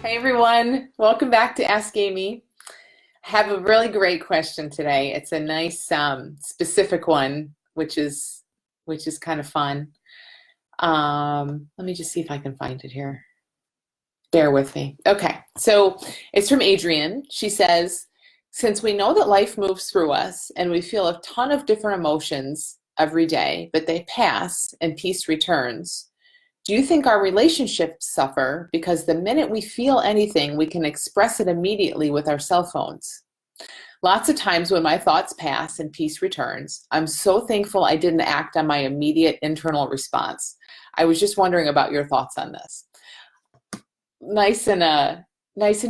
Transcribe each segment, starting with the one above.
Hey everyone, welcome back to Ask Amy. I have a really great question today. It's a nice specific one, which is kind of fun. Let me just see if I can find it here. Bear with me. Okay, so it's from Adrienne. She says, since we know that life moves through us and we feel a ton of different emotions every day, but they pass and peace returns, do you think our relationships suffer because the minute we feel anything, we can express it immediately with our cell phones? Lots of times when my thoughts pass and peace returns, I'm so thankful I didn't act on my immediate internal response. I was just wondering about your thoughts on this. Nice and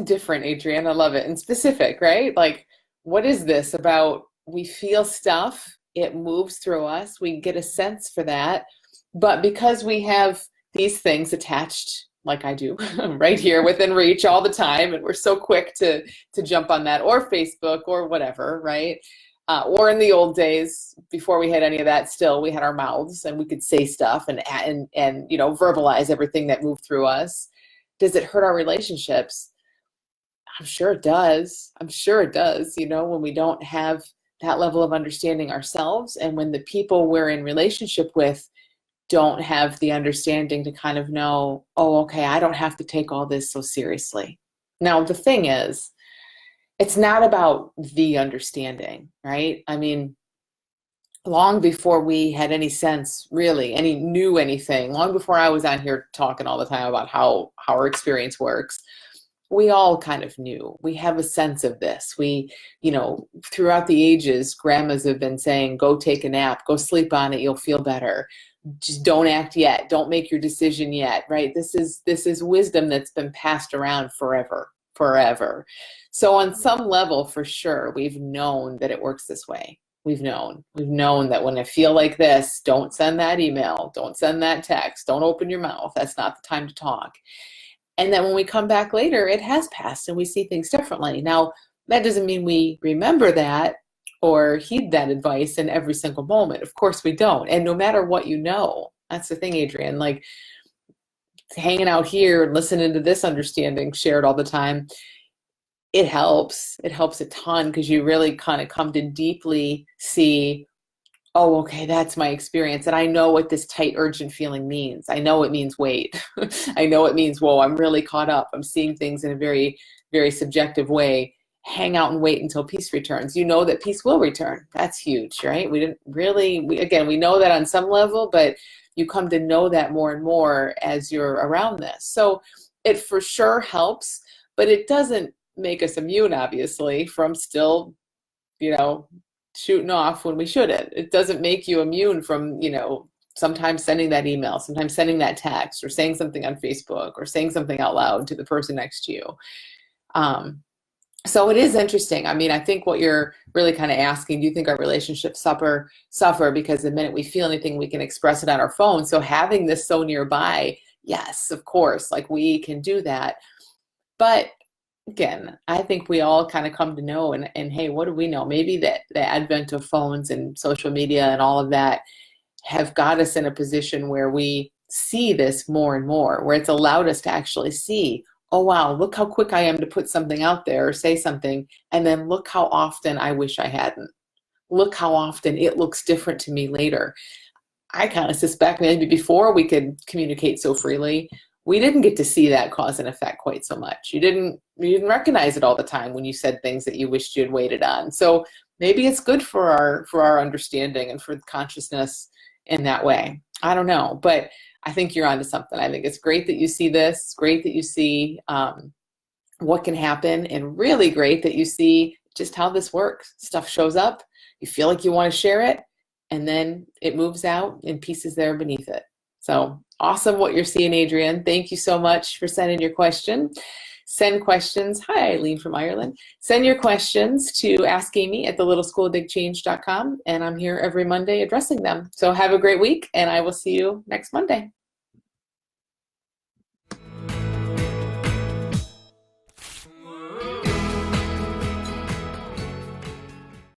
different, Adrienne. I love it. And specific, right? Like, what is this about? We feel stuff, it moves through us, we get a sense for that. But because we have these things attached, like I do, right here within reach all the time, and we're so quick to jump on that, or Facebook, or whatever, right? Or in the old days, before we had any of that, still we had our mouths and we could say stuff and verbalize everything that moved through us. Does it hurt our relationships? I'm sure it does. I'm sure it does. When we don't have that level of understanding ourselves, and when the people we're in relationship with don't have the understanding to kind of know, oh, okay, I don't have to take all this so seriously. Now, the thing is, it's not about the understanding, right? I mean, long before we had any sense, really, knew anything, long before I was on here talking all the time about how our experience works, we all kind of knew. We have a sense of this. Throughout the ages, grandmas have been saying, go take a nap, go sleep on it, you'll feel better. Just don't act yet. Don't make your decision yet, right? This is wisdom that's been passed around forever. So on some level, for sure, we've known that it works this way. We've known that when I feel like this, don't send that email, don't send that text, don't open your mouth. That's not the time to talk. And then when we come back later, it has passed and we see things differently. Now, that doesn't mean we remember that or heed that advice in every single moment. Of course we don't. And no matter what that's the thing, Adrienne, like hanging out here and listening to this understanding shared all the time, it helps. It helps a ton because you really kind of come to deeply see, oh, okay, that's my experience. And I know what this tight, urgent feeling means. I know it means wait. I know it means, whoa, I'm really caught up. I'm seeing things in a very, very subjective way. Hang out and wait until peace returns. You know that peace will return. That's huge, right? We know that on some level, but you come to know that more and more as you're around this. So it for sure helps, but it doesn't make us immune, obviously, from still, shooting off when we shouldn't. It doesn't make you immune from, sometimes sending that email, sometimes sending that text, or saying something on Facebook, or saying something out loud to the person next to you. So it is interesting. I mean, I think what you're really kind of asking, do you think our relationships suffer because the minute we feel anything, we can express it on our phone? So having this so nearby, yes, of course, like we can do that. But again, I think we all kind of come to know, and hey, what do we know? Maybe that the advent of phones and social media and all of that have got us in a position where we see this more and more, where it's allowed us to actually see, oh wow, look how quick I am to put something out there or say something, and then look how often I wish I hadn't. Look how often it looks different to me later. I kind of suspect maybe before we could communicate so freely, we didn't get to see that cause and effect quite so much. You didn't recognize it all the time when you said things that you wished you had waited on. So maybe it's good for our understanding and for consciousness in that way. I don't know, but I think you're onto something. I think it's great that you see this. It's great that you see what can happen, and really great that you see just how this works. Stuff shows up, you feel like you want to share it, and then it moves out and pieces there beneath it. So awesome what you're seeing, Adrienne. Thank you so much for sending your question. Send questions. Hi, Eileen from Ireland. Send your questions to askamy@thelittleschoolofbigchange.com, and I'm here every Monday addressing them. So have a great week, and I will see you next Monday.